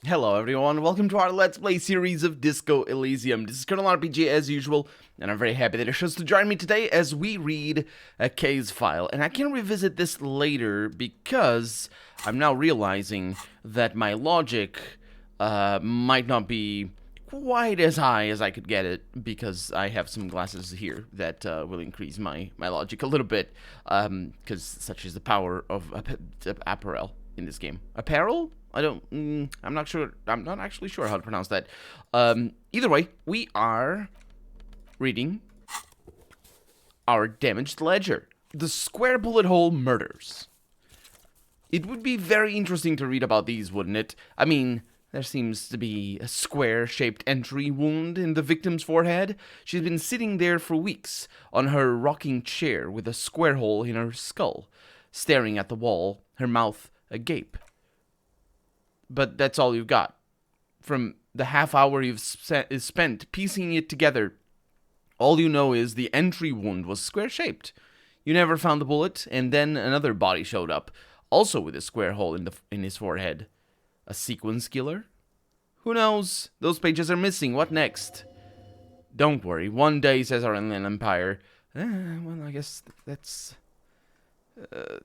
Hello everyone, welcome to our Let's Play series of Disco Elysium. This is Colonel RPG as usual, and I'm very happy that you chose to join me today as we read a case file. And I can revisit this later because I'm now realizing that my logic might not be quite as high as I could get it because I have some glasses here that will increase my logic a little bit because such is the power of apparel in this game. Apparel? I don't. I'm not sure. I'm not actually sure how to pronounce that. Either way, we are reading our damaged ledger, the square bullet hole murders. It would be very interesting to read about these, wouldn't it? I mean, there seems to be a square-shaped entry wound in the victim's forehead. She's been sitting there for weeks on her rocking chair with a square hole in her skull, staring at the wall, her mouth agape. But that's all you've got. From the half hour you've spent piecing it together, all you know is the entry wound was square-shaped. You never found the bullet, and then another body showed up, also with a square hole in his forehead. A sequence killer? Who knows? Those pages are missing. What next? Don't worry. One day, says our inland empire. Well, I guess uh,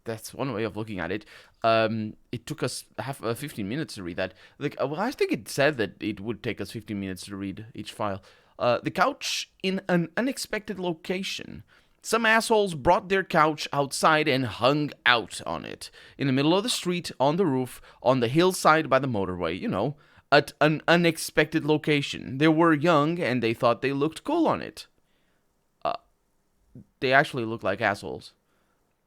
that's one way of looking at it. It took us 15 minutes to read that. Well, I think it said that it would take us 15 minutes to read each file. The couch in an unexpected location. Some assholes brought their couch outside and hung out on it. In the middle of the street, on the roof, on the hillside by the motorway, at an unexpected location. They were young and they thought they looked cool on it. They actually look like assholes.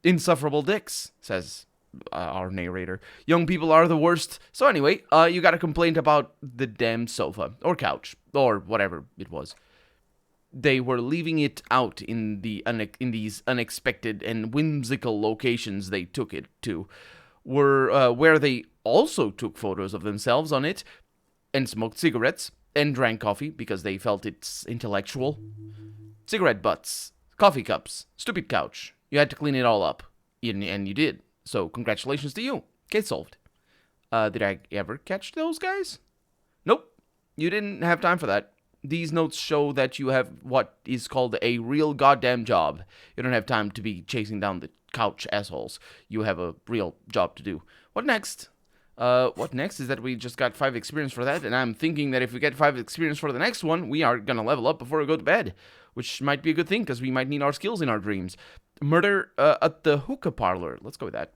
Insufferable dicks, says our narrator. Young people are the worst. So anyway, you got a complaint about the damn sofa, or couch, or whatever it was. They were leaving it out in these unexpected and whimsical locations they took it to, where they also took photos of themselves on it, and smoked cigarettes, and drank coffee because they felt it's intellectual. Cigarette butts, coffee cups, stupid couch. You had to clean it all up, and you did. So congratulations to you. Case solved. Did I ever catch those guys? Nope. You didn't have time for that. These notes show that you have what is called a real goddamn job. You don't have time to be chasing down the couch assholes. You have a real job to do. What next? What next is that we just got 5 experience for that, and I'm thinking that if we get 5 experience for the next one, we are gonna level up before we go to bed, which might be a good thing because we might need our skills in our dreams. Murder at the hookah parlor. Let's go with that.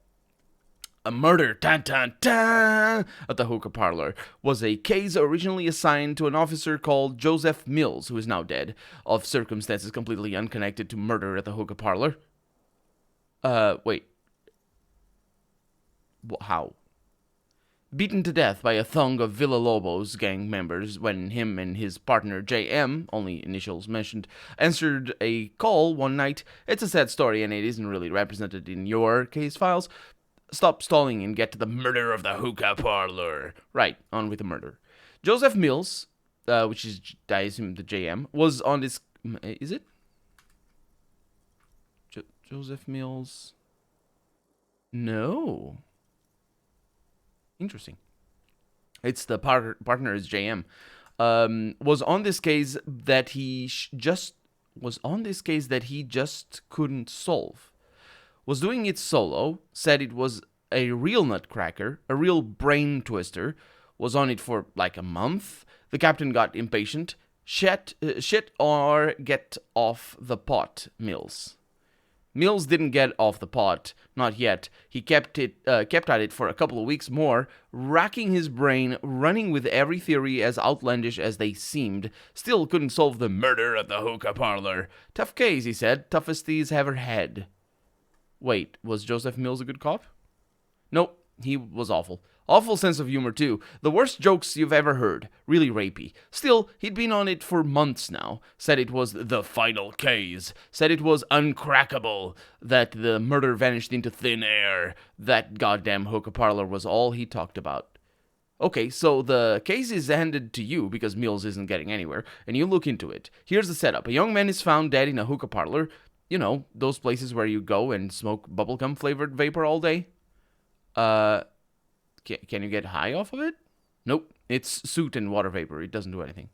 A murder, tan tan tan, at the hookah parlor was a case originally assigned to an officer called Joseph Mills, who is now dead, of circumstances completely unconnected to murder at the hookah parlor. Wait. How? Beaten to death by a thong of Villalobos gang members when him and his partner JM, only initials mentioned, answered a call one night. It's a sad story and it isn't really represented in your case files. Stop stalling and get to the murder of the hookah parlor. Right, on with the murder. Joseph Mills, which is, I assume, the JM, was on this... Is it? Joseph Mills... No. Interesting. It's the partner is JM. Was on this case that he just couldn't solve. Was doing it solo. Said it was a real nutcracker, a real brain twister. Was on it for like a month. The captain got impatient. Shit or get off the pot, Mills. Mills didn't get off the pot, not yet. He kept at it for a couple of weeks more, racking his brain, running with every theory as outlandish as they seemed. Still couldn't solve the murder at the hookah parlor. Tough case, he said. Toughest he's ever had. Wait, was Joseph Mills a good cop? Nope, he was awful. Awful sense of humor, too. The worst jokes you've ever heard. Really rapey. Still, he'd been on it for months now. Said it was the final case. Said it was uncrackable. That the murder vanished into thin air. That goddamn hookah parlor was all he talked about. Okay, so the case is handed to you because Mills isn't getting anywhere, and you look into it. Here's the setup. A young man is found dead in a hookah parlor. You know, those places where you go and smoke bubblegum flavored vapor all day. Can you get high off of it? Nope. It's soot and water vapor. It doesn't do anything.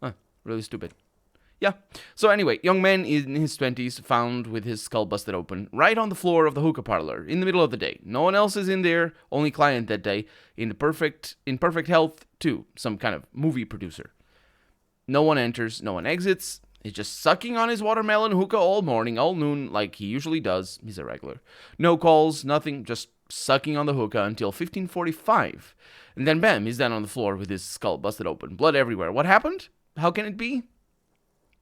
Huh. Really stupid. Yeah. So anyway, young man in his 20s found with his skull busted open right on the floor of the hookah parlor in the middle of the day. No one else is in there, only client that day, in perfect health too, some kind of movie producer. No one enters, no one exits. He's just sucking on his watermelon hookah all morning, all noon, like he usually does. He's a regular. No calls, nothing, just sucking on the hookah until 15:45. And then bam, he's down on the floor with his skull busted open, blood everywhere. What happened? How can it be?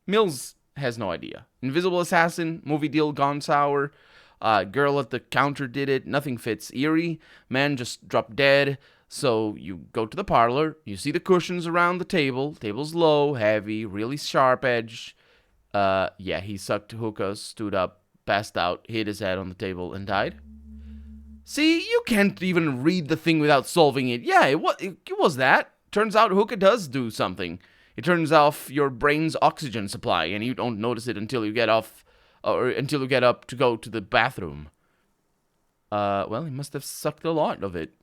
Mills has no idea. Invisible assassin, movie deal gone sour, girl at the counter did it, nothing fits. Eerie, man just dropped dead. So you go to the parlor, you see the cushions around the table, table's low, heavy, really sharp edge. Yeah, he sucked hookah, stood up, passed out, hit his head on the table, and died. See, you can't even read the thing without solving it. Yeah, it was that. Turns out hookah does do something. It turns off your brain's oxygen supply, and you don't notice it until you get off, or until you get up to go to the bathroom. Well, he must have sucked a lot of it.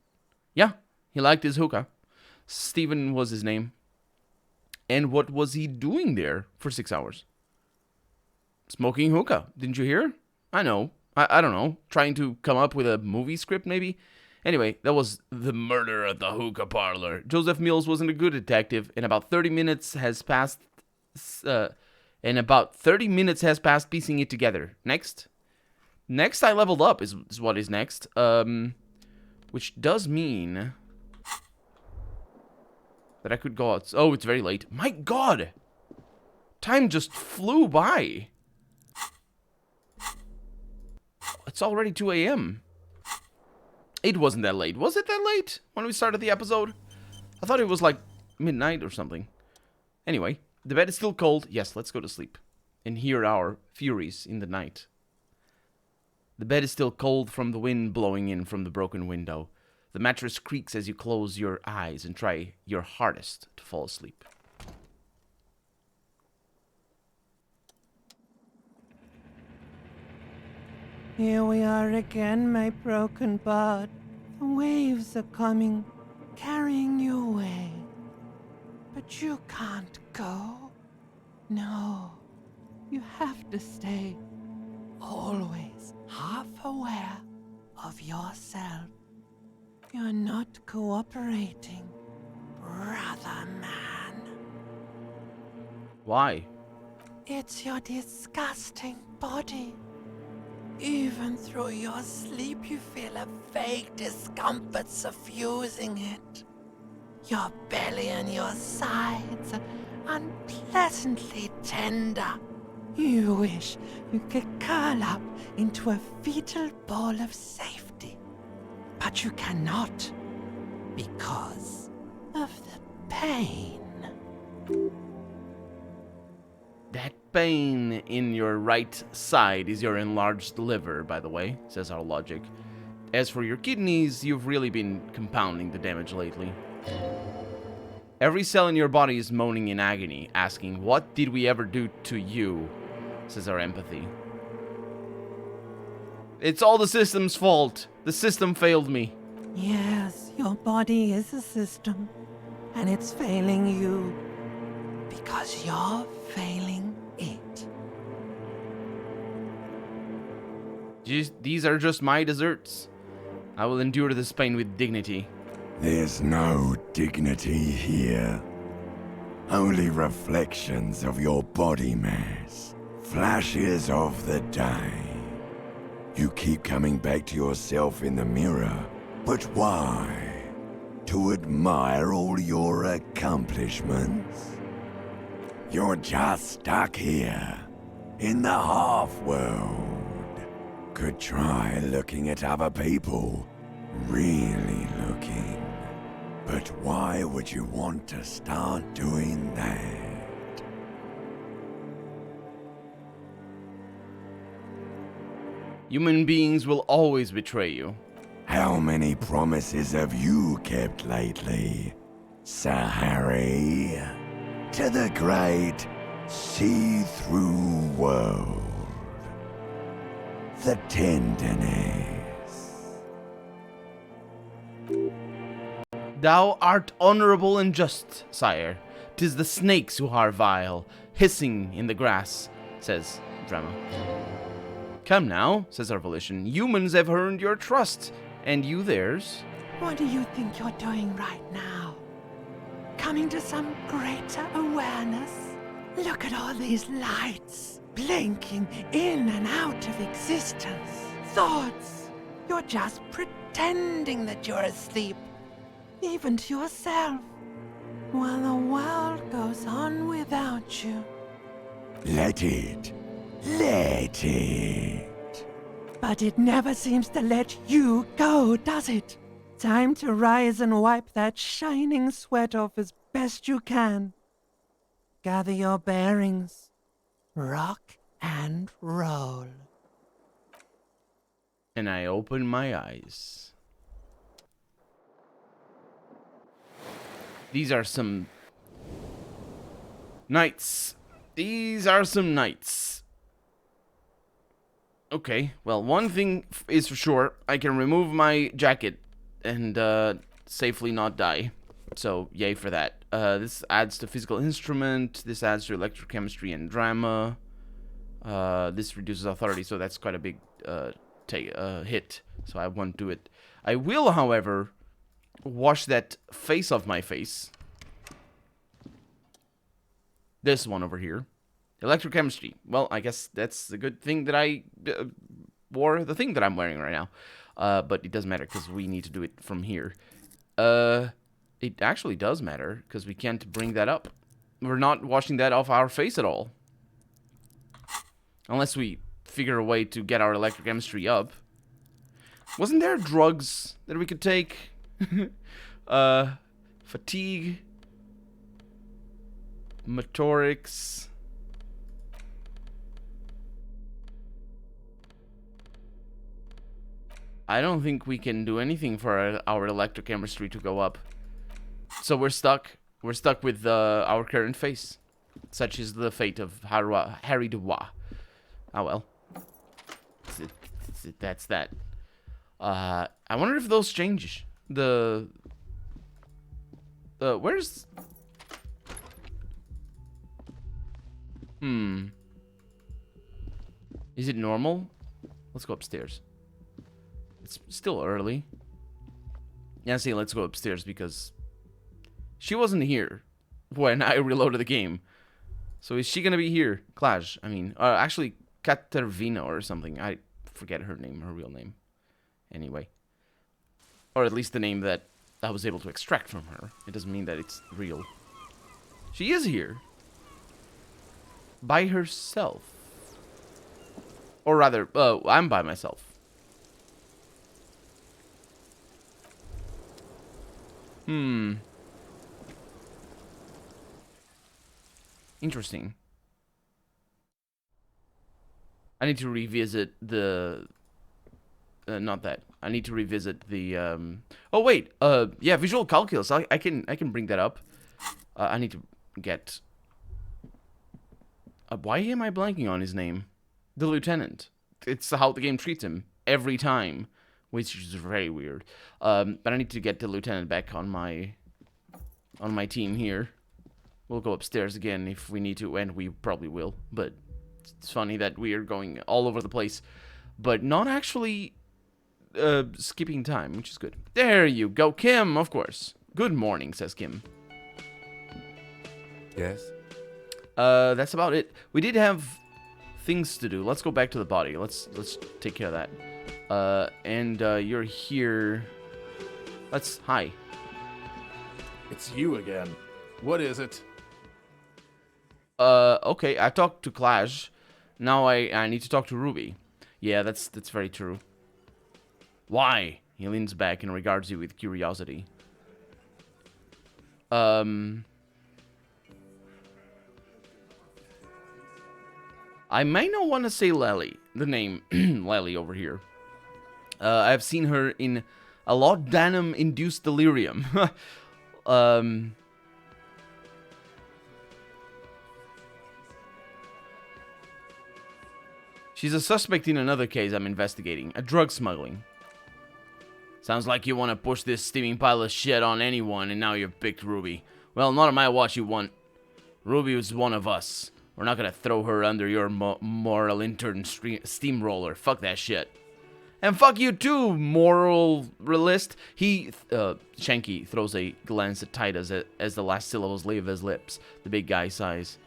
Yeah, he liked his hookah. Stephen was his name. And what was he doing there for 6 hours? Smoking hookah. Didn't you hear? I know. I don't know. Trying to come up with a movie script, maybe? Anyway, that was the murder at the hookah parlor. Joseph Mills wasn't a good detective, and about 30 minutes has passed. Piecing it together. Next, I leveled up. Is what is next. Which does mean that I could go out. Oh, it's very late. My God, time just flew by. It's already 2 a.m. It wasn't that late. Was it that late when we started the episode? I thought it was like midnight or something. Anyway, the bed is still cold. Yes, let's go to sleep and hear our Furies in the night. The bed is still cold from the wind blowing in from the broken window. The mattress creaks as you close your eyes and try your hardest to fall asleep. Here we are again, my broken bud. The waves are coming, carrying you away. But you can't go. No, you have to stay. Always half aware of yourself. You're not cooperating, brother man. Why? It's your disgusting body. Even through your sleep, you feel a vague discomfort suffusing it. Your belly and your sides are unpleasantly tender. You wish you could curl up into a fetal ball of safety. But you cannot, because of the pain. That pain in your right side is your enlarged liver, by the way, says our logic. As for your kidneys, you've really been compounding the damage lately. Every cell in your body is moaning in agony, asking, what did we ever do to you? Says our empathy. It's all the system's fault. The system failed me. Yes, your body is a system, and it's failing you. Because you're failing it. These are just my desserts. I will endure this pain with dignity. There's no dignity here. Only reflections of your body mass. Flashes of the day. You keep coming back to yourself in the mirror. But why? To admire all your accomplishments? You're just stuck here, in the half-world. Could try looking at other people, really looking. But why would you want to start doing that? Human beings will always betray you. How many promises have you kept lately, Sir Harry? To the great see-through world. The tenderness. Thou art honorable and just, sire. 'Tis the snakes who are vile, hissing in the grass, says Drama. Come now, says our volition. Humans have earned your trust, and you theirs. What do you think you're doing right now? Coming to some greater awareness? Look at all these lights, blinking in and out of existence. Thoughts. You're just pretending that you're asleep, even to yourself, while the world goes on without you. Let it. Let it. But it never seems to let you go, does it? Time to rise and wipe that shining sweat off as best you can. Gather your bearings. Rock and roll. And I open my eyes. These are some nights. These are some nights. Okay, well, one thing is for sure. I can remove my jacket and safely not die. So, yay for that. This adds to physical instrument. This adds to electrochemistry and drama. This reduces authority, so that's quite a big hit. So I won't do it. I will, however, wash that face off my face. This one over here. Electrochemistry. Well, I guess that's a good thing that I wore the thing that I'm wearing right now. But it doesn't matter because we need to do it from here. It actually does matter because we can't bring that up. We're not washing that off our face at all. Unless we figure a way to get our electrochemistry up. Wasn't there drugs that we could take? Fatigue. Motorics. I don't think we can do anything for our electrochemistry to go up. So we're stuck. We're stuck with our current face. Such is the fate of Harry Dubois. Oh well. That's that. I wonder if those change. Where's... Is it normal? Let's go upstairs. It's still early. Yeah, see, let's go upstairs because she wasn't here when I reloaded the game. So is she gonna be here? Clash, I mean, actually, Katerina or something. I forget her name, her real name. Anyway. Or at least the name that I was able to extract from her. It doesn't mean that it's real. She is here. By herself. Or rather, I'm by myself. Interesting. I need to revisit the... not that. I need to revisit the... Oh, wait. Yeah, visual calculus. I can bring that up. I need to get... why am I blanking on his name? The lieutenant. It's how the game treats him. Every time. Which is very weird. But I need to get the lieutenant back on my team here. We'll go upstairs again if we need to, and we probably will. But it's funny that we are going all over the place, but not actually skipping time, which is good. There you go, Kim, of course. Good morning, says Kim. Yes? That's about it. We did have things to do. Let's go back to the body. Let's take care of that. And you're here. Hi. It's you again. What is it? Okay, I talked to Clash. Now I need to talk to Ruby. Yeah, that's very true. Why? He leans back and regards you with curiosity. I may not want to say Lely. The name Lely over here. I've seen her in a laudanum-induced delirium. She's a suspect in another case I'm investigating, a drug smuggling. Sounds like you want to push this steaming pile of shit on anyone, and now you've picked Ruby. Well, not on my watch, you want. Ruby was one of us. We're not gonna throw her under your moral intern steamroller. Fuck that shit. And fuck you too, moral realist. Shanky throws a glance at Titus as the last syllables leave his lips. The big guy sighs.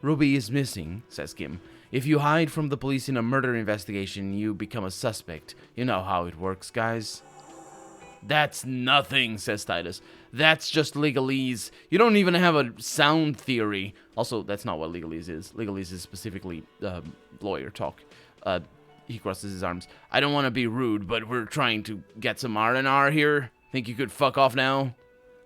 Ruby is missing, says Kim. If you hide from the police in a murder investigation, you become a suspect. You know how it works, guys. That's nothing, says Titus. That's just legalese. You don't even have a sound theory. Also, that's not what legalese is. Legalese is specifically lawyer talk. He crosses his arms. I don't want to be rude, but we're trying to get some R&R here. Think you could fuck off now?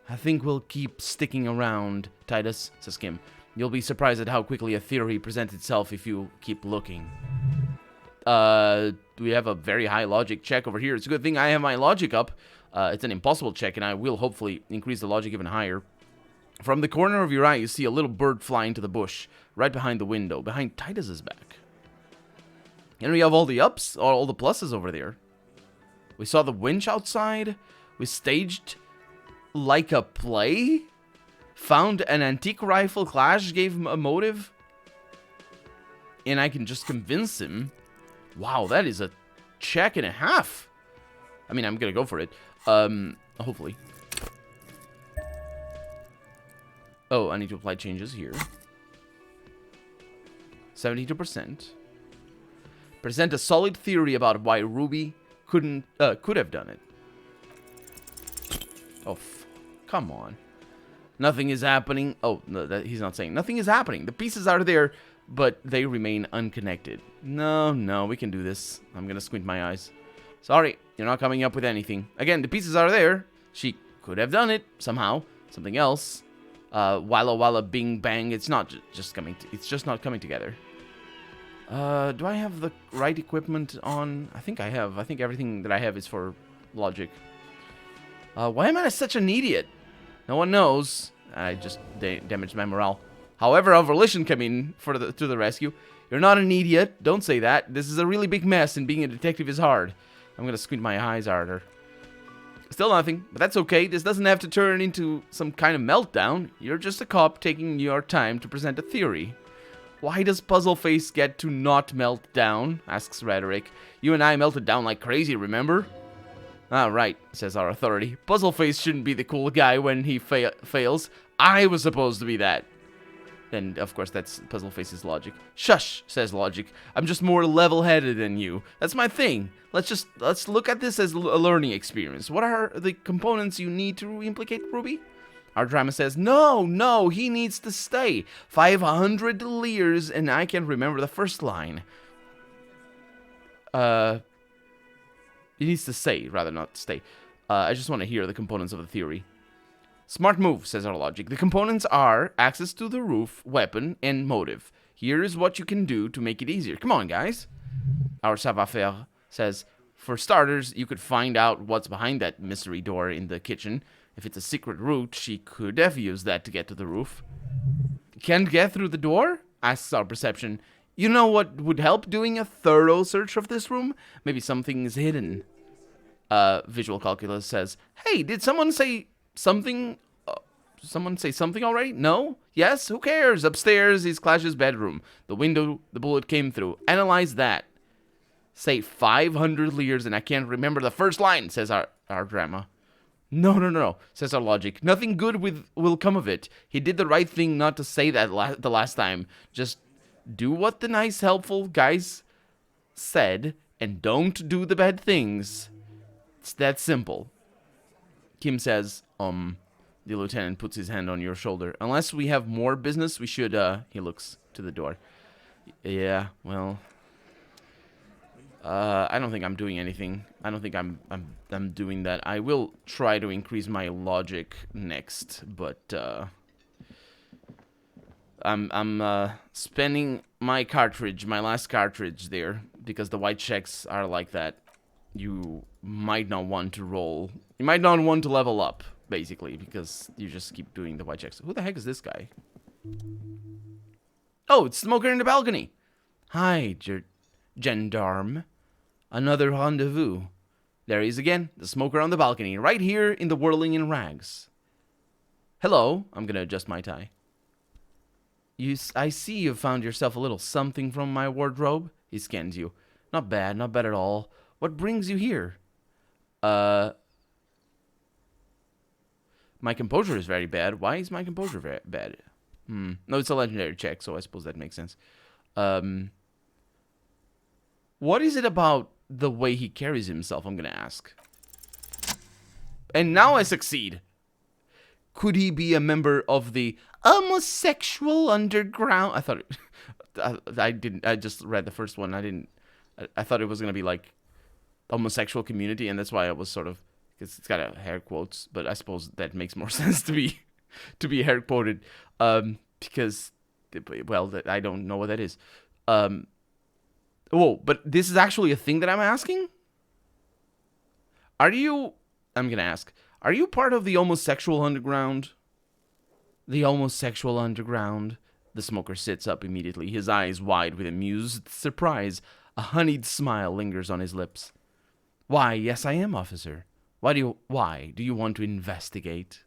I think we'll keep sticking around, Titus, says Kim. You'll be surprised at how quickly a theory presents itself if you keep looking. We have a very high logic check over here. It's a good thing I have my logic up. It's an impossible check, and I will hopefully increase the logic even higher. From the corner of your eye, you see a little bird fly into the bush, right behind the window, behind Titus's back. And we have all the ups, all the pluses over there. We saw the winch outside. We staged like a play. Found an antique rifle. Clash gave him a motive. And I can just convince him. Wow, that is a check and a half. I mean, I'm gonna go for it. Hopefully. Oh, I need to apply changes here. 72%. Present a solid theory about why Ruby could have done it. Oh, come on. Nothing is happening. Oh, no, he's not saying. Nothing is happening. The pieces are there, but they remain unconnected. No, we can do this. I'm gonna squint my eyes. Sorry, you're not coming up with anything. Again, the pieces are there. She could have done it somehow. Something else. Walla walla bing bang. It's not just coming. It's just not coming together. Do I have the right equipment on? I think I have. I think everything that I have is for logic. Why am I such an idiot? No one knows. I just damaged my morale. However, our volition came in to the rescue. You're not an idiot. Don't say that. This is a really big mess, and being a detective is hard. I'm gonna squint my eyes harder. Still nothing, but that's okay. This doesn't have to turn into some kind of meltdown. You're just a cop taking your time to present a theory. Why does Puzzleface get to not melt down? Asks Rhetoric. You and I melted down like crazy, remember? Ah, right, says our authority. Puzzleface shouldn't be the cool guy when he fails. I was supposed to be that. And, of course, that's Puzzleface's logic. Shush, says Logic. I'm just more level-headed than you. That's my thing. Let's look at this as a learning experience. What are the components you need to implicate Ruby? Our drama says, no, he needs to stay. 500 years, and I can't remember the first line. He needs to stay, rather not stay. I just want to hear the components of the theory. Smart move, says our logic. The components are access to the roof, weapon, and motive. Here is what you can do to make it easier. Come on, guys. Our savoir-faire says, for starters, you could find out what's behind that mystery door in the kitchen. If it's a secret route, she could have used that to get to the roof. Can't get through the door? Asks our perception. You know what would help doing a thorough search of this room? Maybe something is hidden. Visual Calculus says, hey, did someone say something? Someone say something already? No? Yes? Who cares? Upstairs is Clash's bedroom. The window the bullet came through. Analyze that. Say 500 years and I can't remember the first line, says our drama. No, says our logic. Nothing good will come of it. He did the right thing not to say that the last time. Just do what the nice, helpful guys said and don't do the bad things. It's that simple. Kim says, the lieutenant puts his hand on your shoulder. Unless we have more business, we should, he looks to the door. Yeah, well, I don't think I'm doing anything. I don't think I'm doing that. I will try to increase my logic next, but, I'm spending my last cartridge there, because the white checks are like that. You might not want to roll. You might not want to level up, basically, because you just keep doing the white checks. Who the heck is this guy? Oh, it's Smoker in the balcony. Hi, gendarme. Another rendezvous. There he is again, the smoker on the balcony, right here in the whirling in rags. Hello, I'm gonna adjust my tie. I see you've found yourself a little something from my wardrobe. He scans you. Not bad at all. What brings you here? My composure is very bad. Why is my composure very bad? No, it's a legendary check, so I suppose that makes sense. What is it about the way he carries himself, I'm gonna ask. And now I succeed. Could he be a member of the homosexual underground? I thought I didn't. I just read the first one. I thought it was gonna be like homosexual community, and that's why I was sort of, because it's got a hair quotes, but I suppose that makes more sense to be hair quoted, because, well, I don't know what that is. Whoa, but this is actually a thing that I'm asking? I'm gonna ask, are you part of the homosexual underground? The homosexual underground? The smoker sits up immediately, his eyes wide with amused surprise. A honeyed smile lingers on his lips. Why, yes, I am, officer. Why do you want to investigate?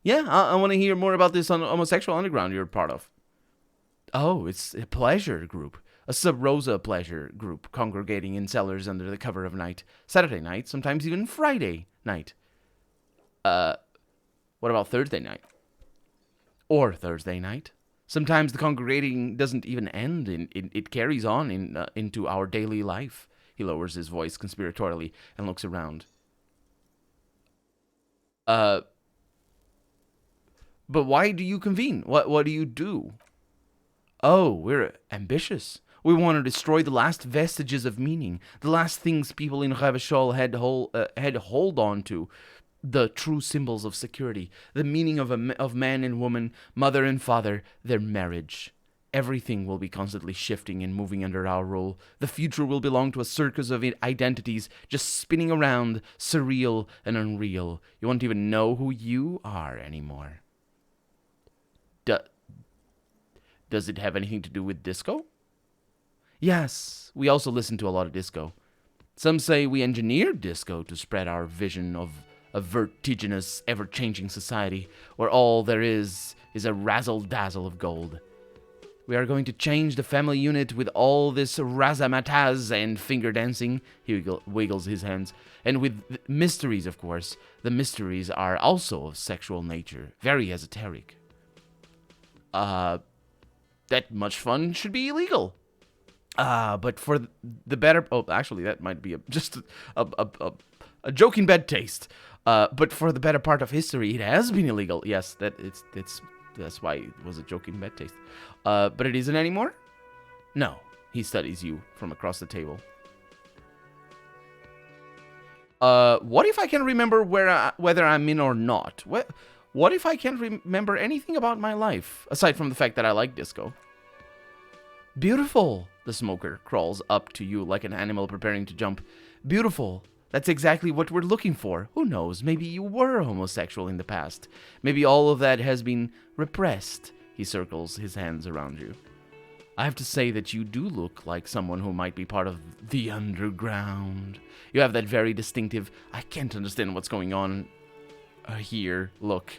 Yeah, I want to hear more about this homosexual underground you're part of. Oh, it's a pleasure group. A sub-rosa pleasure group congregating in cellars under the cover of night. Saturday night, sometimes even Friday night. What about Thursday night? Or Thursday night? Sometimes the congregating doesn't even end. It carries on into our daily life. He lowers his voice conspiratorially and looks around. But why do you convene? What do you do? Oh, we're ambitious. We want to destroy the last vestiges of meaning, the last things people in Revachol had hold on to, the true symbols of security, the meaning of man and woman, mother and father, their marriage. Everything will be constantly shifting and moving under our rule. The future will belong to a circus of identities just spinning around, surreal and unreal. You won't even know who you are anymore. Does it have anything to do with disco? Yes, we also listen to a lot of disco. Some say we engineered disco to spread our vision of a vertiginous, ever-changing society where all there is a razzle-dazzle of gold. We are going to change the family unit with all this razzmatazz and finger dancing. He wiggles his hands. And with mysteries, of course. The mysteries are also of sexual nature, very esoteric. That much fun should be illegal. But for the better... Oh, actually, that might be just a joke in bad taste. But for the better part of history, it has been illegal. Yes, that's why it was a joke in bad taste. But it isn't anymore? No. He studies you from across the table. What if I can remember whether I'm in or not? What if I can't remember anything about my life, aside from the fact that I like disco? Beautiful. The smoker crawls up to you like an animal preparing to jump. Beautiful. That's exactly what we're looking for. Who knows? Maybe you were homosexual in the past. Maybe all of that has been repressed. He circles his hands around you. I have to say that you do look like someone who might be part of the underground. You have that very distinctive, I can't understand what's going on here look.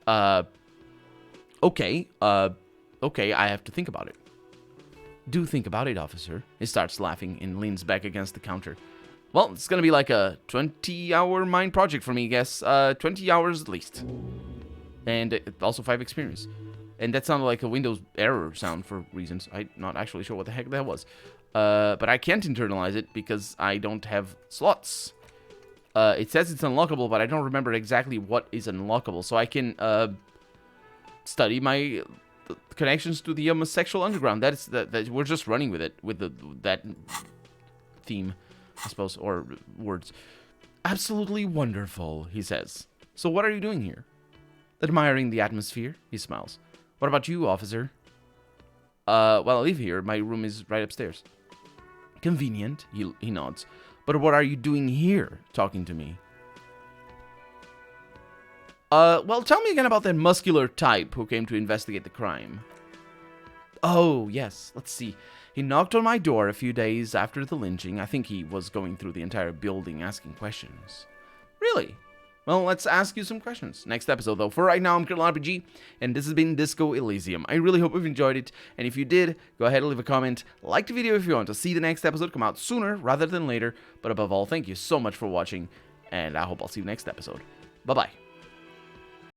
Okay, I have to think about it. Do think about it, officer. He starts laughing and leans back against the counter. Well, it's gonna be like a 20-hour mind project for me, I guess. 20 hours at least. And also 5 experience. And that sounded like a Windows error sound for reasons. I'm not actually sure what the heck that was. But I can't internalize it because I don't have slots. It says it's unlockable, but I don't remember exactly what is unlockable. So I can study my connections to the homosexual underground. That we're just running with it, with that theme, I suppose, or words. Absolutely wonderful, he says. So what are you doing here? Admiring the atmosphere, he smiles. What about you, officer? Well, I live here. My room is right upstairs. Convenient, he nods. But what are you doing here, talking to me? Well, tell me again about that muscular type who came to investigate the crime. Oh, yes. Let's see. He knocked on my door a few days after the lynching. I think he was going through the entire building asking questions. Really? Well, let's ask you some questions next episode, though. For right now, I'm Colonel RPG, and this has been Disco Elysium. I really hope you've enjoyed it, and if you did, go ahead and leave a comment. Like the video if you want to see the next episode come out sooner rather than later. But above all, thank you so much for watching, and I hope I'll see you next episode. Bye-bye.